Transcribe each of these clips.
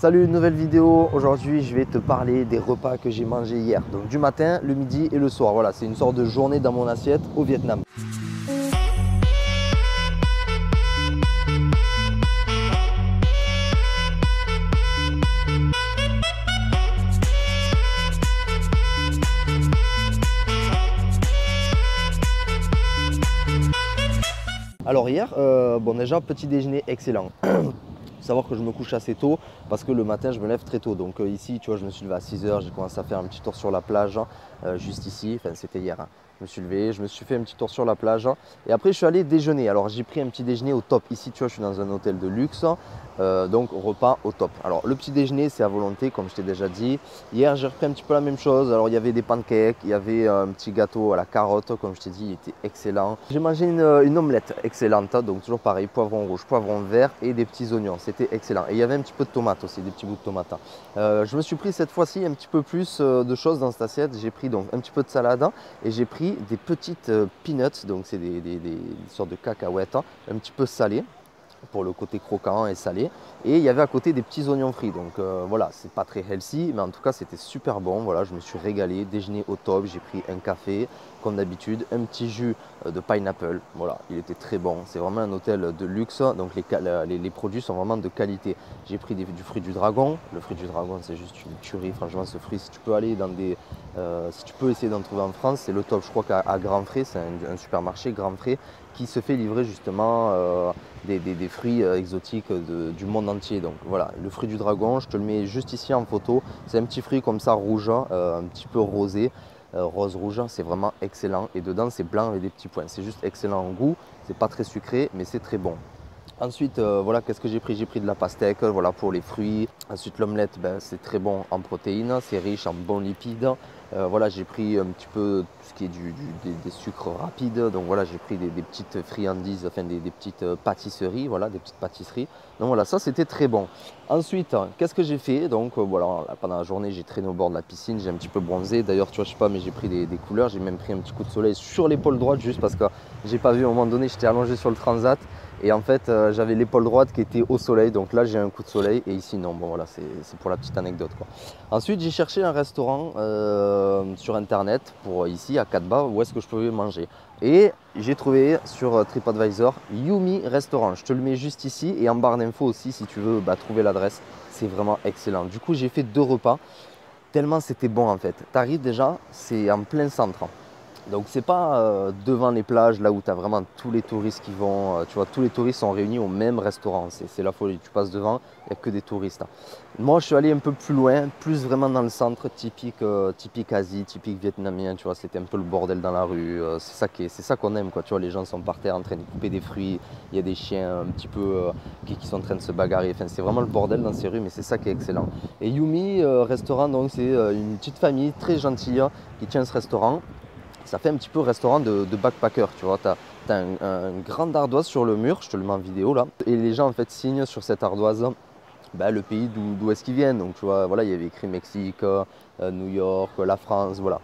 Salut, nouvelle vidéo. Aujourd'hui, je vais te parler des repas que j'ai mangés hier. Donc du matin, le midi et le soir. Voilà, c'est une sorte de journée dans mon assiette au Vietnam. Alors hier, bon déjà, petit déjeuner excellent. Faut savoir que je me couche assez tôt parce que le matin je me lève très tôt. Donc ici, tu vois, je me suis levé à 6 h, j'ai commencé à faire un petit tour sur la plage, juste ici, enfin c'était hier. Je me suis levé, je me suis fait un petit tour sur la plage et après je suis allé déjeuner. Alors j'ai pris un petit déjeuner au top. Ici, tu vois, je suis dans un hôtel de luxe, donc repas au top. Alors le petit déjeuner, c'est à volonté, comme je t'ai déjà dit. Hier, j'ai repris un petit peu la même chose. Alors il y avait des pancakes, il y avait un petit gâteau à la carotte, comme je t'ai dit, il était excellent. J'ai mangé une omelette excellente, donc toujours pareil, poivron rouge, poivron vert et des petits oignons. C'était excellent. Et il y avait un petit peu de tomate aussi, des petits bouts de tomate. Je me suis pris cette fois-ci un petit peu plus de choses dans cette assiette. J'ai pris donc un petit peu de salade et j'ai pris des petites peanuts, donc c'est des sortes de cacahuètes, un petit peu salées pour le côté croquant et salé. Et il y avait à côté des petits oignons frits. Donc voilà, c'est pas très healthy, mais en tout cas c'était super bon. Voilà, je me suis régalé, déjeuner au top. J'ai pris un café comme d'habitude, un petit jus de pineapple. Voilà, il était très bon. C'est vraiment un hôtel de luxe, donc les produits sont vraiment de qualité. J'ai pris du fruit du dragon. Le fruit du dragon, c'est juste une tuerie. Franchement, ce fruit, si tu peux aller dans des, si tu peux essayer d'en trouver en France, c'est le top. Je crois qu'à Grand Frais, c'est un supermarché Grand Frais qui se fait livrer justement des fruits exotiques du monde entier. Donc voilà, le fruit du dragon, je te le mets juste ici en photo. C'est un petit fruit comme ça rouge, un petit peu rosé, rose-rouge. C'est vraiment excellent. Et dedans, c'est blanc avec des petits points. C'est juste excellent en goût. C'est pas très sucré, mais c'est très bon. Ensuite, voilà, qu'est-ce que j'ai pris? J'ai pris de la pastèque, voilà, pour les fruits. Ensuite, l'omelette, ben, c'est très bon en protéines, c'est riche en bons lipides. Voilà, j'ai pris un petit peu tout ce qui est des sucres rapides. Donc voilà, j'ai pris des petites friandises, enfin des petites pâtisseries, voilà, des petites pâtisseries. Donc voilà, ça c'était très bon. Ensuite, qu'est-ce que j'ai fait? Donc voilà, là, pendant la journée, j'ai traîné au bord de la piscine, j'ai un petit peu bronzé. D'ailleurs, tu vois, je sais pas, mais j'ai pris des couleurs. J'ai même pris un petit coup de soleil sur l'épaule droite, juste parce que j'ai pas vu à un moment donné, j'étais allongé sur le transat. Et en fait, j'avais l'épaule droite qui était au soleil, donc là j'ai un coup de soleil et ici non. Bon voilà, c'est pour la petite anecdote quoi. Ensuite, j'ai cherché un restaurant sur internet pour ici à Katba où est-ce que je pouvais manger. Et j'ai trouvé sur TripAdvisor Yumi Restaurant. Je te le mets juste ici et en barre d'infos aussi si tu veux trouver l'adresse. C'est vraiment excellent. Du coup, j'ai fait 2 repas tellement c'était bon en fait. Tu arrives déjà, c'est en plein centre. Donc c'est pas devant les plages là où tu as vraiment tous les touristes qui vont, tu vois, tous les touristes sont réunis au même restaurant, c'est la folie, tu passes devant, il n'y a que des touristes. Moi je suis allé un peu plus loin, plus vraiment dans le centre, typique Asie, typique vietnamien, tu vois, c'était un peu le bordel dans la rue, c'est ça qu'on aime quoi, tu vois, les gens sont par terre en train de couper des fruits, il y a des chiens un petit peu qui sont en train de se bagarrer, enfin c'est vraiment le bordel dans ces rues, mais c'est ça qui est excellent. Et Yumi restaurant, donc c'est une petite famille très gentille qui tient ce restaurant. Ça fait un petit peu restaurant de backpacker, tu vois, tu as un grand ardoise sur le mur, je te le mets en vidéo là, et les gens en fait signent sur cette ardoise le pays d'où est-ce qu'ils viennent, donc tu vois, voilà, il y avait écrit Mexique, New York, la France, voilà.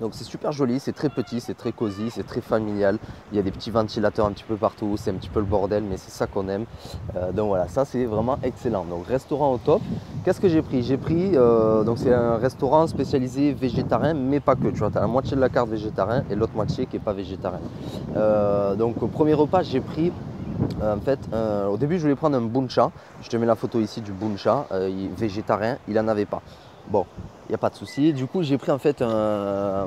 Donc c'est super joli, c'est très petit, c'est très cosy, c'est très familial. Il y a des petits ventilateurs un petit peu partout, c'est un petit peu le bordel, mais c'est ça qu'on aime. Donc voilà, ça c'est vraiment excellent. Donc restaurant au top. Qu'est-ce que j'ai pris? J'ai pris, donc c'est un restaurant spécialisé végétarien, mais pas que. Tu vois, tu as la moitié de la carte végétarien et l'autre moitié qui n'est pas végétarien. Donc au premier repas, j'ai pris en fait, au début je voulais prendre un buncha. Je te mets la photo ici du buncha végétarien, il n'en avait pas. Bon, il n'y a pas de souci. Du coup, j'ai pris en fait un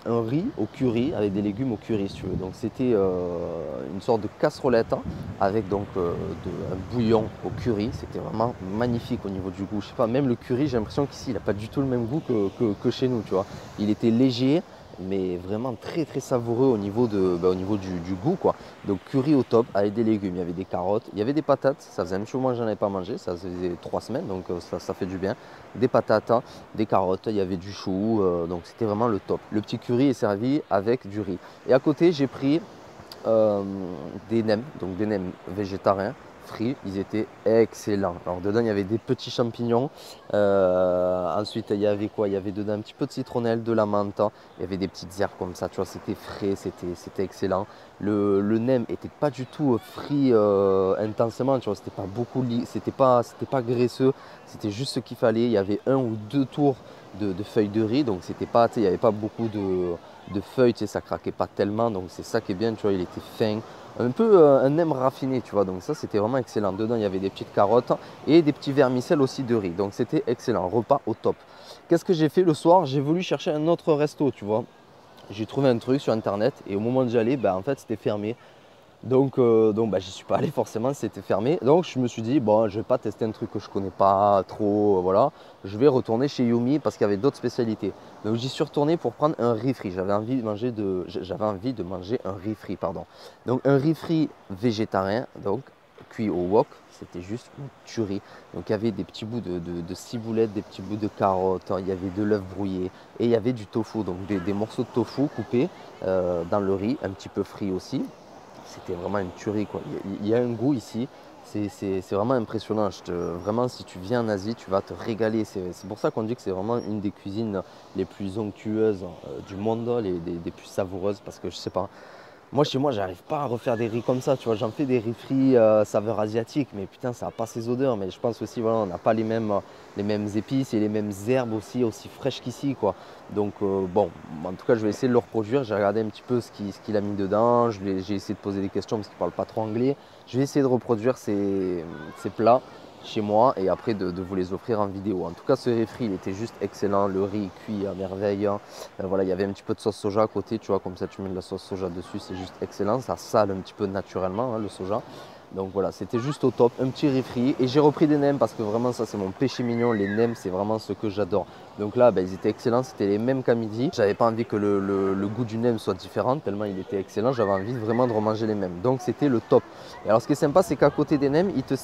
riz au curry avec des légumes au curry, si tu veux. Donc, c'était une sorte de casserolette avec donc un bouillon au curry. C'était vraiment magnifique au niveau du goût. Je sais pas, même le curry, j'ai l'impression qu'ici, il n'a pas du tout le même goût que chez nous, tu vois. Il était léger, mais vraiment très très savoureux au niveau, du goût quoi. Donc curry au top avec des légumes, il y avait des carottes, il y avait des patates, ça faisait un petit moment que j'en avais pas mangé, ça faisait 3 semaines donc ça fait du bien. Des patates, des carottes, il y avait du chou, donc c'était vraiment le top. Le petit curry est servi avec du riz. Et à côté j'ai pris des nems, donc des nems végétariens, frits, ils étaient excellents. Alors dedans, il y avait des petits champignons. Ensuite, il y avait quoi? Il y avait dedans un petit peu de citronnelle, de la menthe. Il y avait des petites herbes comme ça, tu vois, c'était frais, c'était excellent. Le nem était pas du tout frit intensément, tu vois, c'était pas beaucoup, c'était pas graisseux, c'était juste ce qu'il fallait. Il y avait 1 ou 2 tours de feuilles de riz, donc c'était pas, il n'y avait pas beaucoup de feuilles, tu sais, ça craquait pas tellement, donc c'est ça qui est bien, tu vois, il était fin. Un peu un nem raffiné, tu vois, donc ça c'était vraiment excellent. Dedans il y avait des petites carottes et des petits vermicelles aussi de riz, donc c'était excellent, repas au top. Qu'est-ce que j'ai fait le soir? J'ai voulu chercher un autre resto, tu vois. J'ai trouvé un truc sur internet et au moment où j'y allais, en fait c'était fermé. Donc j'y suis pas allé forcément, c'était fermé. Donc je me suis dit, bon, je vais pas tester un truc que je connais pas trop, voilà. Je vais retourner chez Yumi parce qu'il y avait d'autres spécialités. Donc j'y suis retourné pour prendre un riz frit. J'avais envie de manger un riz frit, pardon. Donc un riz frit végétarien, donc cuit au wok, c'était juste une tuerie. Donc il y avait des petits bouts de ciboulettes, des petits bouts de carottes, il y avait de l'œuf brouillé et il y avait du tofu, donc des morceaux de tofu coupés dans le riz, un petit peu frit aussi. C'était vraiment une tuerie, quoi. Il y a un goût ici, c'est vraiment impressionnant. Vraiment, si tu viens en Asie, tu vas te régaler. C'est pour ça qu'on dit que c'est vraiment une des cuisines les plus onctueuses du monde, des plus savoureuses, parce que je sais pas. Moi, chez moi, j'arrive pas à refaire des riz comme ça, tu vois. J'en fais des riz frits saveur asiatique, mais putain, ça n'a pas ces odeurs. Mais je pense aussi, voilà, on n'a pas les mêmes épices et les mêmes herbes aussi fraîches qu'ici, quoi. Donc, bon, en tout cas, je vais essayer de le reproduire. J'ai regardé un petit peu ce qu'il a mis dedans. J'ai essayé de poser des questions parce qu'il ne parle pas trop anglais. Je vais essayer de reproduire ces plats chez moi et après de vous les offrir en vidéo. En tout cas, ce riz frit, il était juste excellent. Le riz cuit à merveille. Voilà, il y avait un petit peu de sauce soja à côté, tu vois, comme ça tu mets de la sauce soja dessus, c'est juste excellent. Ça sale un petit peu naturellement, hein, le soja. Donc voilà, c'était juste au top, un petit riz frit. Et j'ai repris des nems parce que vraiment ça c'est mon péché mignon. Les nems c'est vraiment ce que j'adore. Donc là ils étaient excellents, c'était les mêmes qu'à midi. J'avais pas envie que le goût du nem soit différent tellement il était excellent. J'avais envie vraiment de remanger les mêmes. Donc c'était le top. Et alors ce qui est sympa c'est qu'à côté des nems, ils te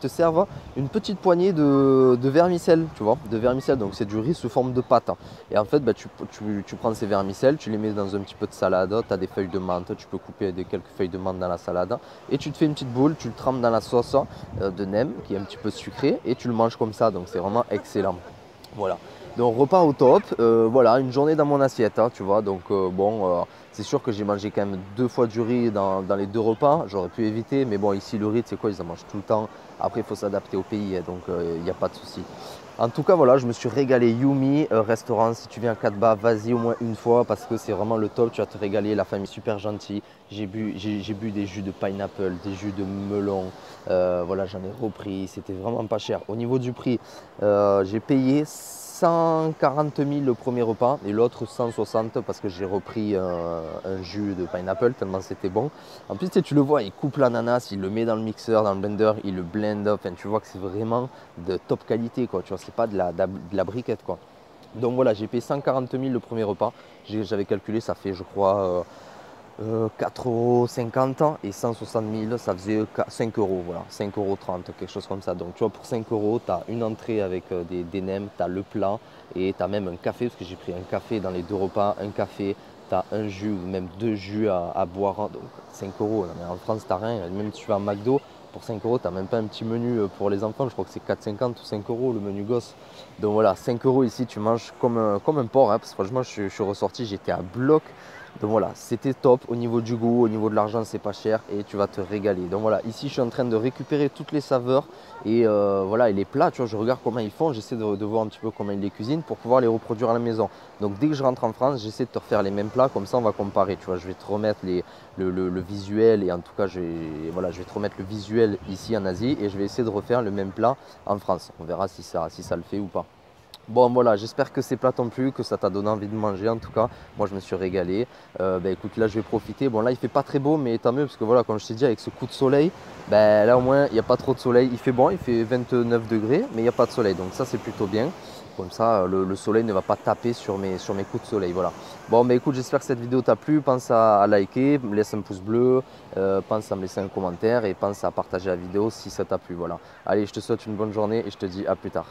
servent une petite poignée de vermicelle, tu vois, de vermicelle. Donc c'est du riz sous forme de pâte. Et en fait tu prends ces vermicelles, tu les mets dans un petit peu de salade. Tu as des feuilles de menthe, tu peux couper quelques feuilles de menthe dans la salade. Et tu te fais une petite boule, tu le trempes dans la sauce de nem qui est un petit peu sucrée et tu le manges comme ça, donc c'est vraiment excellent. Voilà, donc repas au top, voilà, une journée dans mon assiette, hein, tu vois, donc c'est sûr que j'ai mangé quand même 2 fois du riz dans les 2 repas, j'aurais pu éviter, mais bon ici le riz c'est quoi, ils en mangent tout le temps, après il faut s'adapter au pays, hein, donc il n'y a pas de souci. En tout cas, voilà, je me suis régalé. Yumi restaurant, si tu viens à Katba, vas-y au moins une fois parce que c'est vraiment le top. Tu vas te régaler, la famille est super gentille. J'ai bu des jus de pineapple, des jus de melon. Voilà, j'en ai repris. C'était vraiment pas cher. Au niveau du prix, j'ai payé 140 000 le premier repas et l'autre 160 parce que j'ai repris un jus de pineapple tellement c'était bon. En plus, tu le vois, il coupe l'ananas, il le met dans le mixeur, dans le blender, il le blende. Enfin, tu vois que c'est vraiment de top qualité, quoi. Tu vois, c'est pas de la briquette, quoi. Donc voilà, j'ai payé 140 000 le premier repas. J'avais calculé, ça fait, je crois, 4,50 € et 160 000, ça faisait 5 €, voilà, 5,30 €, quelque chose comme ça. Donc tu vois, pour 5 €, tu as une entrée avec des nems, tu as le plat et tu as même un café, parce que j'ai pris un café dans les 2 repas, un café, tu as un jus ou même 2 jus à boire, donc 5 €. Non, mais en France, tu n'as rien, même si tu vas à McDo, pour 5 €, tu n'as même pas un petit menu pour les enfants, je crois que c'est 4,50 ou 5 € le menu gosse. Donc voilà, 5 € ici, tu manges comme un porc, hein, parce que franchement, je suis ressorti, j'étais à bloc. Donc voilà, c'était top au niveau du goût, au niveau de l'argent, c'est pas cher et tu vas te régaler. Donc voilà, ici je suis en train de récupérer toutes les saveurs et voilà, et les plats, tu vois, je regarde comment ils font, j'essaie de voir un petit peu comment ils les cuisinent pour pouvoir les reproduire à la maison. Donc dès que je rentre en France, j'essaie de te refaire les mêmes plats, comme ça on va comparer, tu vois, je vais te remettre le visuel et en tout cas je vais te remettre le visuel ici en Asie et je vais essayer de refaire le même plat en France. On verra si ça le fait ou pas. Bon voilà, j'espère que ces plats t'ont plu, que ça t'a donné envie de manger en tout cas. Moi je me suis régalé. Écoute, là je vais profiter. Bon là il fait pas très beau mais tant mieux parce que voilà, comme je t'ai dit, avec ce coup de soleil, là au moins il n'y a pas trop de soleil. Il fait bon, il fait 29 degrés mais il n'y a pas de soleil. Donc ça c'est plutôt bien. Comme ça le soleil ne va pas taper sur mes coups de soleil. Voilà. Bon écoute, j'espère que cette vidéo t'a plu. Pense à liker, me laisse un pouce bleu, pense à me laisser un commentaire et pense à partager la vidéo si ça t'a plu. Voilà. Allez, je te souhaite une bonne journée et je te dis à plus tard.